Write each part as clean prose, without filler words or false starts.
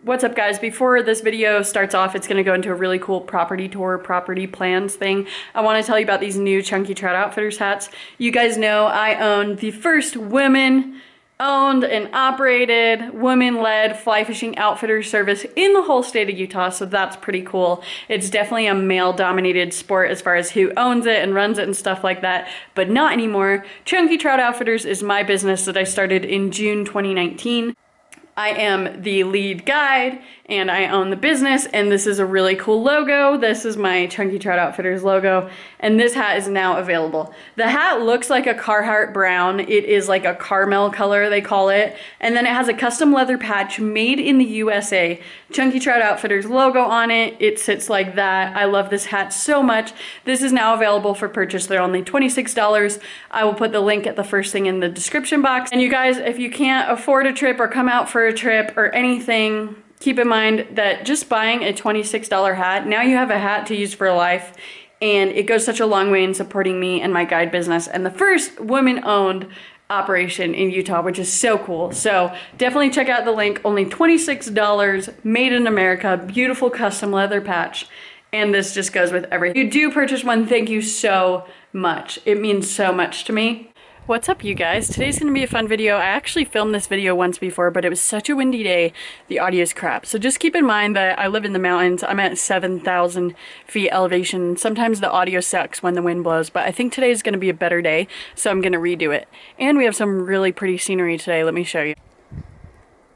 What's up, guys? Before this video starts off, it's going to go into a really cool property tour, property plans thing. I want to tell you about these new Chunky Trout Outfitters hats. You guys know I own the first women-owned and operated, women-led fly fishing outfitter service in the whole state of Utah, so that's pretty cool. It's definitely a male-dominated sport as far as who owns it and runs it and stuff like that, but not anymore. Chunky Trout Outfitters is my business that I started in June 2019. I am the lead guide and I own the business, and this is a really cool logo. This is my Chunky Trout Outfitters logo, and this hat is now available. The hat looks like a Carhartt brown. It is like a caramel color, they call it, and then it has a custom leather patch made in the USA. Chunky Trout Outfitters logo on it. It sits like that. I love this hat so much. This is now available for purchase. They're only $26. I will put the link at the first thing in the description box. And you guys, if you can't afford a trip or come out for a trip or anything, keep in mind that just buying a $26 hat, now you have a hat to use for life, and it goes such a long way in supporting me and my guide business and the first women-owned operation in Utah, which is so cool. So definitely check out the link. Only $26, made in America, beautiful custom leather patch, and this just goes with everything. If you do purchase one, thank you so much. It means so much to me. What's up, you guys? Today's gonna be a fun video. I actually filmed this video once before, but it was such a windy day, the audio's crap. So just keep in mind that I live in the mountains. I'm at 7,000 feet elevation. Sometimes the audio sucks when the wind blows, but I think today's gonna be a better day, so I'm gonna redo it. And we have some really pretty scenery today. Let me show you.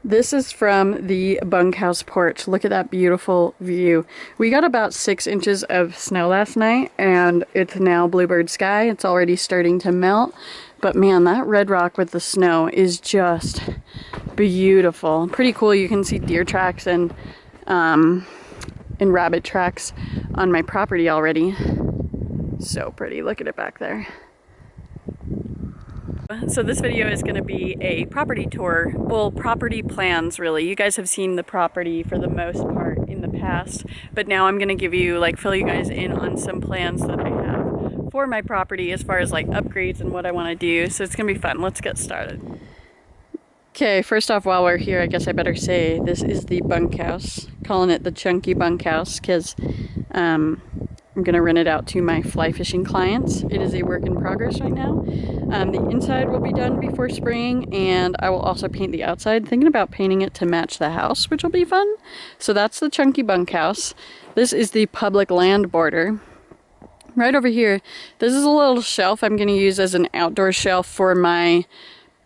This is from the bunkhouse porch. Look at that beautiful view. We got about 6 inches of snow last night, and it's now bluebird sky. It's already starting to melt. But man, that red rock with the snow is just beautiful. Pretty cool. You can see deer tracks and rabbit tracks on my property already. So pretty. Look at it back there. So this video is going to be a property tour, well, property plans really. You guys have seen the property for the most part in the past, but now I'm going to give you, fill you guys in on some plans that I have for my property as far as upgrades and what I want to do. So it's going to be fun. Let's get started. Okay, first off, while we're here, I guess I better say this is the bunkhouse. Calling it the Chunky Bunkhouse because I'm going to rent it out to my fly fishing clients. It is a work in progress right now. The inside will be done before spring, and I will also paint the outside. Thinking about painting it to match the house, which will be fun. So that's the Chunky Bunkhouse. This is the public land border. Right over here, this is a little shelf I'm going to use as an outdoor shelf for my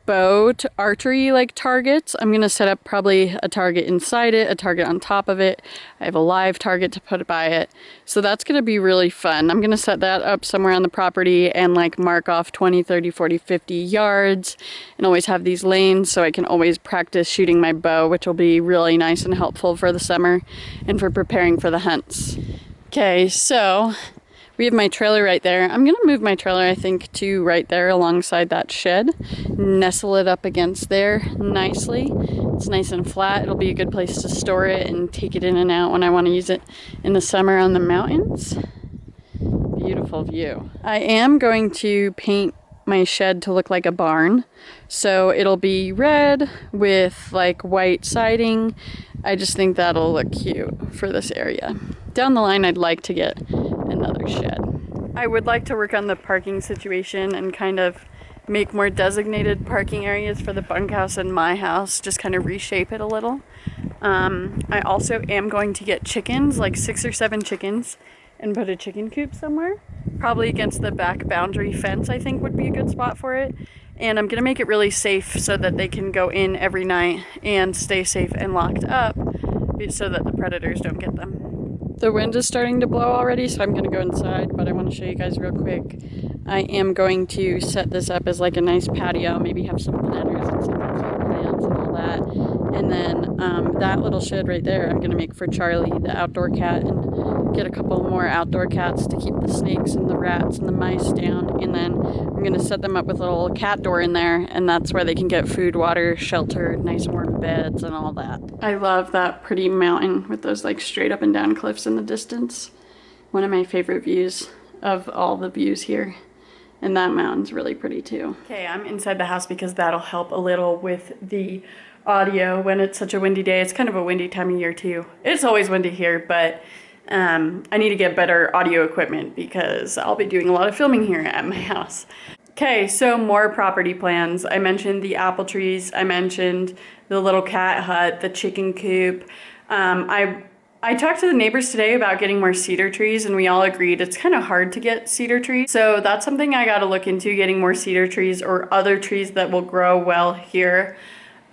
bow archery targets. I'm going to set up probably a target inside it, a target on top of it. I have a live target to put by it. So that's going to be really fun. I'm going to set that up somewhere on the property and mark off 20, 30, 40, 50 yards and always have these lanes so I can always practice shooting my bow, which will be really nice and helpful for the summer and for preparing for the hunts. Okay, so we have my trailer right there. I'm going to move my trailer, I think, to right there alongside that shed. Nestle it up against there nicely. It's nice and flat. It'll be a good place to store it and take it in and out when I want to use it in the summer on the mountains. Beautiful view. I am going to paint my shed to look like a barn. So it'll be red with white siding. I just think that'll look cute for this area. Down the line, I'd like to get another shed. I would like to work on the parking situation and kind of make more designated parking areas for the bunkhouse and my house, just kind of reshape it a little. I also am going to get chickens, 6 or 7 chickens, and put a chicken coop somewhere. Probably against the back boundary fence, I think would be a good spot for it. And I'm gonna make it really safe so that they can go in every night and stay safe and locked up so that the predators don't get them. The wind is starting to blow already, so I'm going to go inside, but I want to show you guys real quick. I am going to set this up as a nice patio, maybe have some planters and some plants and all that. And then that little shed right there, I'm going to make for Charlie, the outdoor cat, and get a couple more outdoor cats to keep the snakes and the rats and the mice down. And then I'm going to set them up with a little cat door in there, and that's where they can get food, water, shelter, nice warm beds, and all that. I love that pretty mountain with those straight up and down cliffs in the distance. One of my favorite views of all the views here. And that mountain's really pretty too. Okay, I'm inside the house because that'll help a little with the audio when it's such a windy day. It's kind of a windy time of year too. It's always windy here, but I need to get better audio equipment because I'll be doing a lot of filming here at my house. Okay, so more property plans. I mentioned the apple trees. I mentioned the little cat hut, the chicken coop. I talked to the neighbors today about getting more cedar trees, and we all agreed it's kind of hard to get cedar trees. So that's something I got to look into, getting more cedar trees or other trees that will grow well here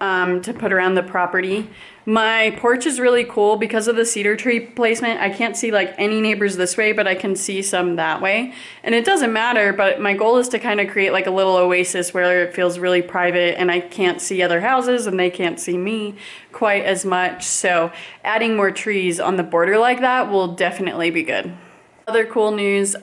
to put around the property. My porch is really cool because of the cedar tree placement. I can't see like any neighbors this way, but I can see some that way. And it doesn't matter, but my goal is to kind of create like a little oasis where it feels really private and I can't see other houses and they can't see me quite as much. So adding more trees on the border like that will definitely be good. Other cool news,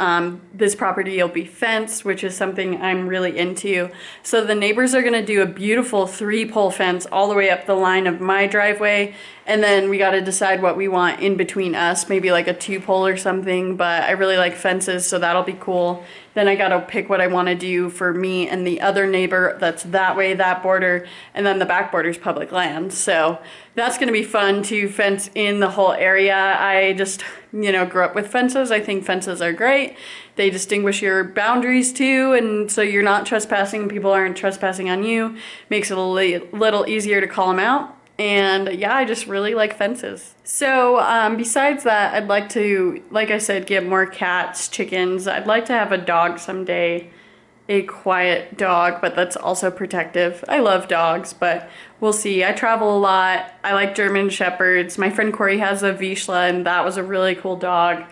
this property will be fenced, which is something I'm really into. So the neighbors are gonna do a beautiful 3-pole fence all the way up the line of my driveway. And then we gotta decide what we want in between us, maybe like a 2-pole or something, but I really like fences, so that'll be cool. Then I gotta pick what I wanna do for me and the other neighbor that's that way, that border, and then the back border's public land. So that's gonna be fun to fence in the whole area. I just, grew up with fences. I think fences are great. They distinguish your boundaries too, and so you're not trespassing, people aren't trespassing on you. Makes it a little easier to call them out. And yeah, I just really like fences. So besides that, I'd like to, like I said, get more cats, chickens. I'd like to have a dog someday, a quiet dog, but that's also protective. I love dogs, but we'll see. I travel a lot. I like German Shepherds. My friend Corey has a Vizsla, and that was a really cool dog.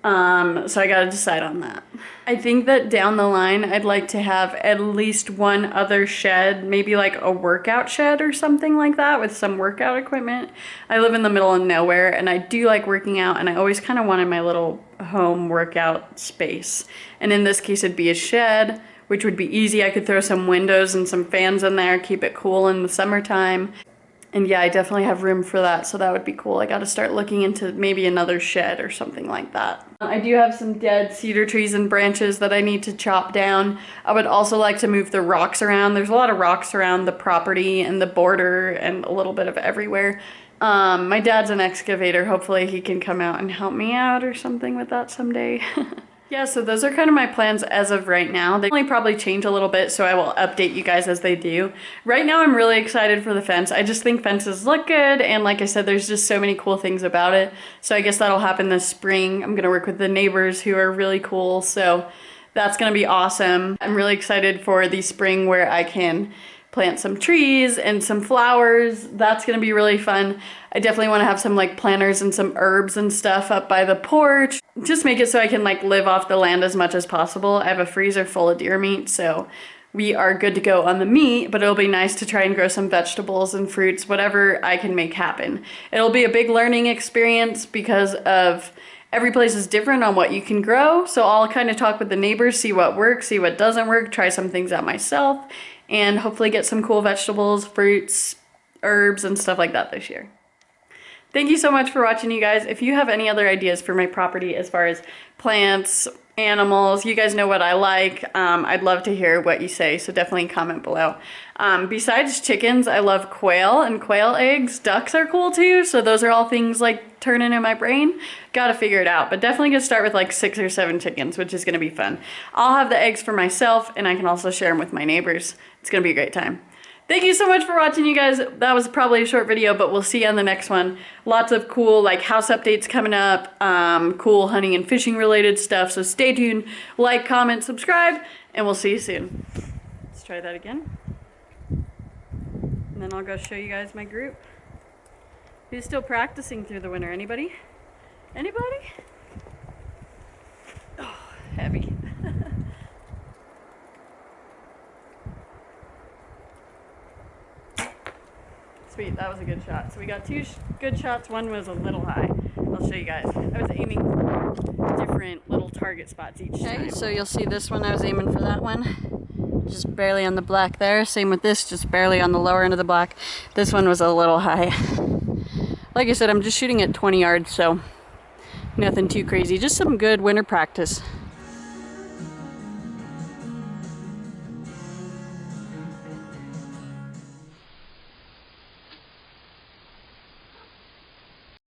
So I gotta decide on that. I think that down the line, I'd like to have at least one other shed, maybe like a workout shed or something like that with some workout equipment. I live in the middle of nowhere and I do like working out, and I always kind of wanted my little home workout space. And in this case, it'd be a shed, which would be easy. I could throw some windows and some fans in there, keep it cool in the summertime. And yeah, I definitely have room for that, so that would be cool. I gotta start looking into maybe another shed or something like that. I do have some dead cedar trees and branches that I need to chop down. I would also like to move the rocks around. There's a lot of rocks around the property and the border and a little bit of everywhere. My dad's an excavator. Hopefully he can come out and help me out or something with that someday. Yeah, so those are kind of my plans as of right now. They only probably change a little bit, so I will update you guys as they do. Right now, I'm really excited for the fence. I just think fences look good, and like I said, there's just so many cool things about it. So I guess that'll happen this spring. I'm gonna work with the neighbors who are really cool, so that's gonna be awesome. I'm really excited for the spring where I can plant some trees and some flowers. That's gonna be really fun. I definitely want to have some like planters and some herbs and stuff up by the porch. Just make it so I can like live off the land as much as possible. I have a freezer full of deer meat, so we are good to go on the meat, but it'll be nice to try and grow some vegetables and fruits, whatever I can make happen. It'll be a big learning experience because of every place is different on what you can grow. So I'll kind of talk with the neighbors, see what works, see what doesn't work, try some things out myself, and hopefully get some cool vegetables, fruits, herbs, and stuff like that this year. Thank you so much for watching, you guys. If you have any other ideas for my property as far as plants, animals, you guys know what I like. I'd love to hear what you say, so definitely comment below. Besides chickens, I love quail and quail eggs. Ducks are cool too, so those are all things like turning in my brain. Gotta figure it out, but definitely gonna start with like 6 or 7 chickens, which is gonna be fun. I'll have the eggs for myself, and I can also share them with my neighbors. It's gonna be a great time. Thank you so much for watching, you guys. That was probably a short video, but we'll see you on the next one. Lots of cool like house updates coming up, cool hunting and fishing related stuff, so stay tuned. Like, comment, subscribe, and we'll see you soon. Let's try that again. And then I'll go show you guys my group. Who's still practicing through the winter? Anybody? Anybody? Oh, heavy. Sweet, that was a good shot. So we got 2 good shots. One was a little high. I'll show you guys. I was aiming for different little target spots each time. Okay, so you'll see this one, I was aiming for that one. Just barely on the black there. Same with this, just barely on the lower end of the black. This one was a little high. Like I said, I'm just shooting at 20 yards, so nothing too crazy. Just some good winter practice.